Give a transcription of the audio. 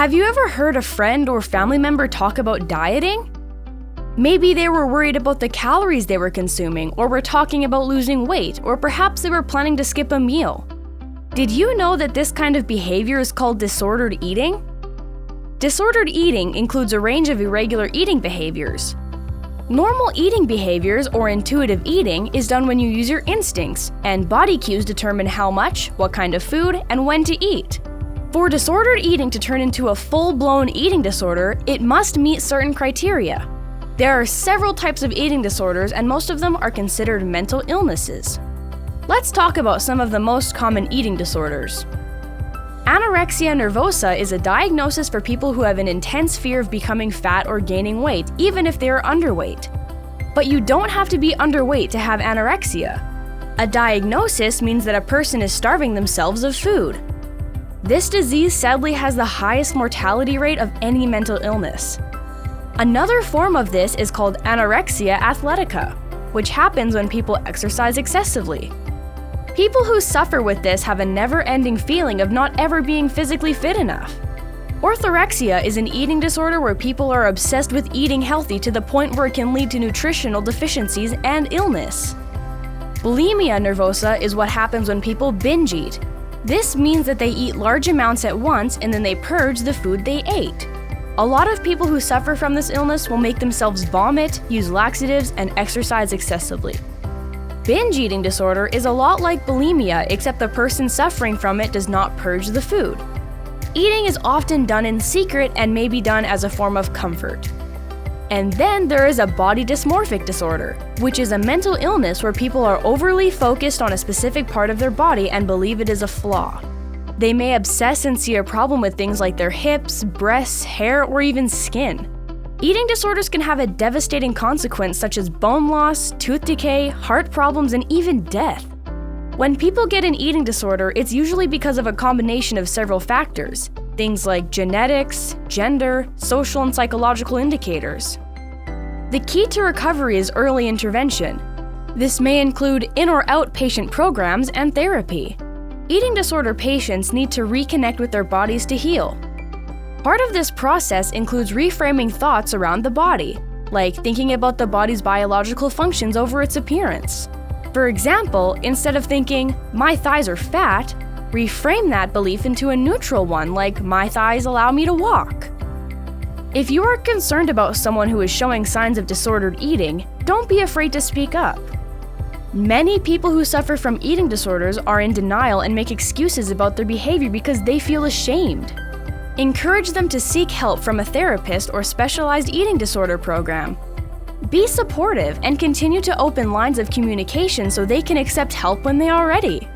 Have you ever heard a friend or family member talk about dieting? Maybe they were worried about the calories they were consuming, or were talking about losing weight, or perhaps they were planning to skip a meal. Did you know that this kind of behavior is called disordered eating? Disordered eating includes a range of irregular eating behaviors. Normal eating behaviors, or intuitive eating, is done when you use your instincts, and body cues determine how much, what kind of food, and when to eat. For disordered eating to turn into a full-blown eating disorder, it must meet certain criteria. There are several types of eating disorders, and most of them are considered mental illnesses. Let's talk about some of the most common eating disorders. Anorexia nervosa is a diagnosis for people who have an intense fear of becoming fat or gaining weight, even if they are underweight. But you don't have to be underweight to have anorexia. A diagnosis means that a person is starving themselves of food. This disease sadly has the highest mortality rate of any mental illness. Another form of this is called anorexia athletica, which happens when people exercise excessively. People who suffer with this have a never-ending feeling of not ever being physically fit enough. Orthorexia is an eating disorder where people are obsessed with eating healthy to the point where it can lead to nutritional deficiencies and illness. Bulimia nervosa is what happens when people binge eat. This means that they eat large amounts at once and then they purge the food they ate. A lot of people who suffer from this illness will make themselves vomit, use laxatives, and exercise excessively. Binge eating disorder is a lot like bulimia, except the person suffering from it does not purge the food. Eating is often done in secret and may be done as a form of comfort. And then there is a body dysmorphic disorder, which is a mental illness where people are overly focused on a specific part of their body and believe it is a flaw. They may obsess and see a problem with things like their hips, breasts, hair, or even skin. Eating disorders can have a devastating consequence such as bone loss, tooth decay, heart problems, and even death. When people get an eating disorder, it's usually because of a combination of several factors, things like genetics, gender, social and psychological indicators. The key to recovery is early intervention. This may include in- or outpatient programs and therapy. Eating disorder patients need to reconnect with their bodies to heal. Part of this process includes reframing thoughts around the body, like thinking about the body's biological functions over its appearance. For example, instead of thinking, "my thighs are fat," reframe that belief into a neutral one, like, "my thighs allow me to walk." If you are concerned about someone who is showing signs of disordered eating, don't be afraid to speak up. Many people who suffer from eating disorders are in denial and make excuses about their behavior because they feel ashamed. Encourage them to seek help from a therapist or specialized eating disorder program. Be supportive and continue to open lines of communication so they can accept help when they are ready.